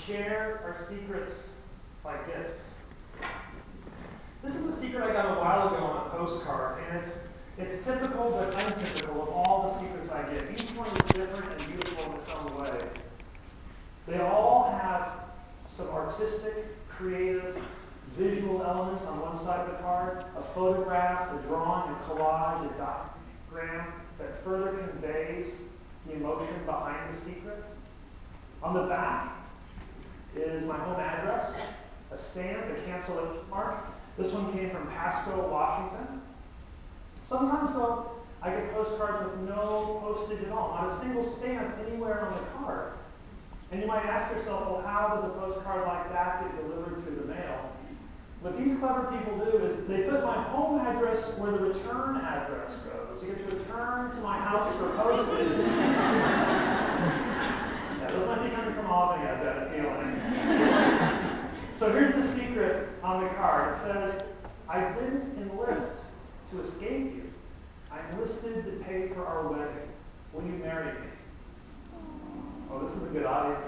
share our secrets by gifts. This is a secret I got a while ago on a postcard, and it's typical but untypical of all the secrets I get. Each one is different and beautiful in its own way. They all have some artistic, creative, visual elements on one side of the card, a photograph, a drawing, a collage, a diagram that further conveys the emotion behind the secret. On the back is my home address, a stamp, a cancellation mark. This one came from Pasco, Washington. Sometimes, though, I get postcards with no postage at all, not a single stamp anywhere on the card. And you might ask yourself, well, how does a postcard like that get delivered through the mail? What these clever people do is they put my home address where the return address goes. You get to return to my house for postage. Yeah, those might be coming from Albany, I've got a feeling. So here's the secret on the card. It says, I didn't enlist to escape you. I enlisted to pay for our wedding. Will you marry me? Oh, this is a good audience.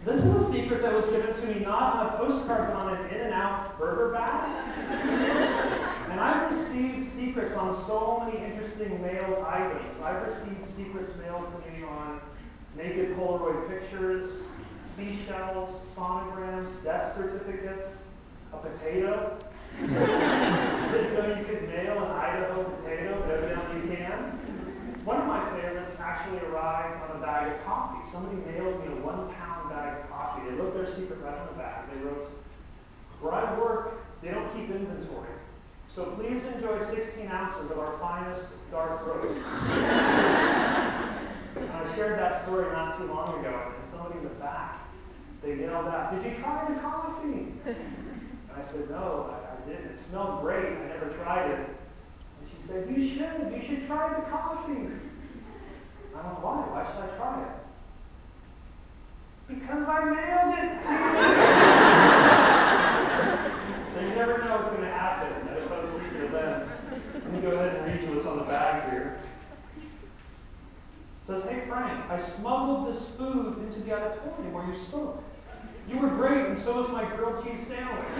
This is a secret that was given to me not on a postcard, but on an In-N-Out burger bag. And I've received secrets on so many interesting mailed items. I've received secrets mailed to me on naked Polaroid pictures, seashells, sonograms, death certificates, a potato. Didn't know you could mail an Idaho potato, but evidently you can. One of my favorites actually arrived on a bag of coffee. Somebody mailed me a 1-pound bag of coffee. They wrote their secret right on the back. They wrote, where I work, they don't keep inventory. So please enjoy 16 ounces of our finest dark roast. And I shared that story not too long ago, and somebody in the back, they yelled out, did you try the coffee? And I said, no, I didn't. It smelled great. I never tried it. And she said, you should try the coffee. I went, why? Why should I try it? Because I mailed it to you. So you never know what's going to happen at a post-secret event. Let me go ahead and read you what's on the bag here. It says, hey Frank, I smuggled this food into the auditorium where you spoke. You were great, and so was my grilled cheese sandwich.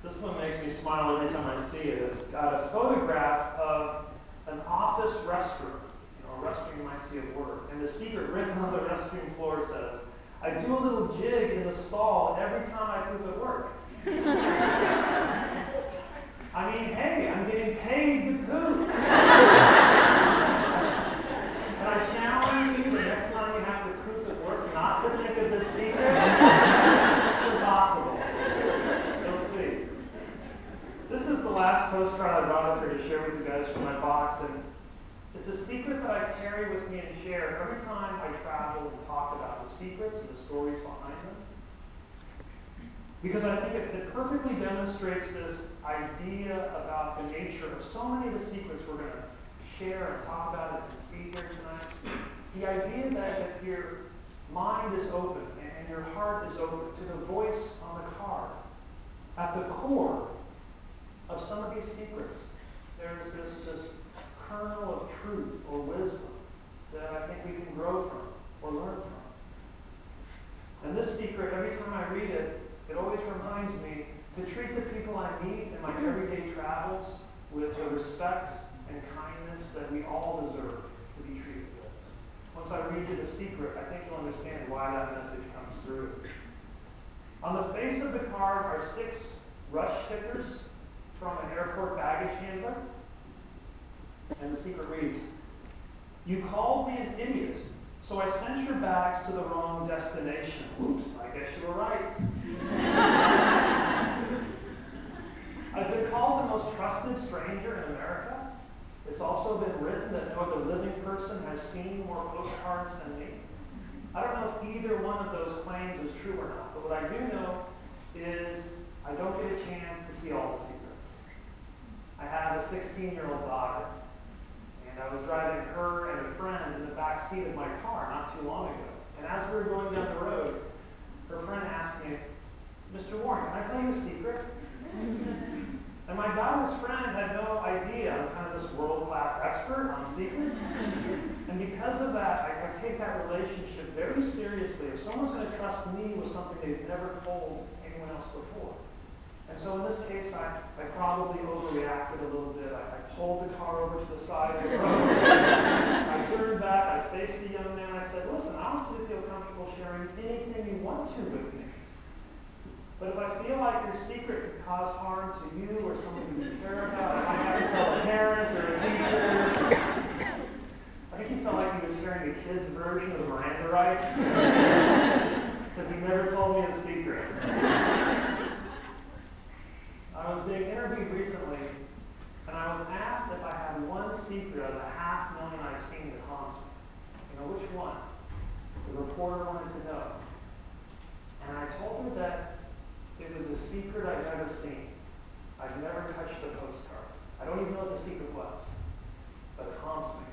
This one makes me smile every time I see it. It's got a photograph of an office restroom, a restroom you might see at work. And the secret written on the restroom floor says, I do a little jig in the stall every time I poop at work. I mean, hey, I'm getting paid to poop. And I challenge you the next time you have to poop at work not to think of this secret. It's impossible. You'll see. This is the last postcard I brought up here to share with you guys from my box, and it's a secret that I carry with me and share every time I travel and talk about the secrets and the stories behind them. Because I think it perfectly demonstrates this idea about the nature of so many of the secrets we're going to share and talk about and see here tonight. The idea that if your mind is open and your heart is open to the voice on the card, at the core of some of these secrets, there's this kernel of truth or wisdom that I think we can grow from or learn from. And this secret, every time I read it, it always reminds me to treat the people I meet in my everyday travels with the respect and kindness that we all deserve to be treated with. Once I read you the secret, I think you'll understand why that message comes through. On the face of the card are 6 rush stickers from an airport baggage handler. And the secret reads, you called me an idiot, so I sent your bags to the wrong destination. Oops, I guess you were right. I've been called the most trusted stranger in America. It's also been written that no other living person has seen more postcards than me. I don't know if either one of those claims is true or not, but what I do know is I don't get a chance to see all the secrets. I have a 16-year-old daughter, and I was driving her and a friend in the back seat of my car not too long ago. And as we were going down the road, her friend asked me, Mr. Warren, can I tell you a secret? And my daughter's friend had no idea I'm kind of this world-class expert on secrets. And because of that, I take that relationship very seriously. If someone's going to trust me with something they've never told anyone else before. And so in this case, I probably overreacted a little bit. I pulled the car over to the side of the road. I turned back. I faced the young man. I said, listen, I want you to feel comfortable sharing anything you want to with me. But if I feel like your secret could cause harm to you or someone you care about, I might have to tell a parent or a teacher. I think he felt like he was hearing a kid's version of Miranda rights. Because he never told me the secret. I was being interviewed recently, and I was asked if I had one secret of the 500,000 I've seen that haunts me. You know, which one? The reporter wanted to know. And I told her that it was a secret I'd never seen. I've never touched a postcard. I don't even know what the secret was, but it haunts me.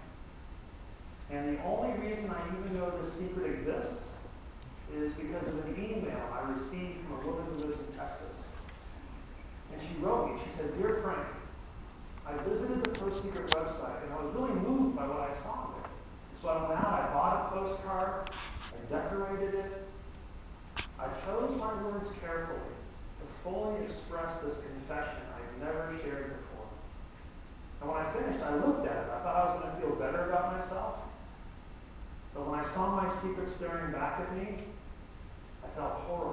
And the only reason I even know this secret exists is because of an email I received from a woman who lives in Texas. And she wrote me, she said, Dear Frank, I visited the Post Secret website and I was really moved by what I saw there. So I went out, I bought a postcard, I decorated it. I chose my words carefully to fully express this confession I've never shared before. And when I finished, I looked at it. I thought I was going to feel better about myself. But when I saw my secret staring back at me, I felt horrible.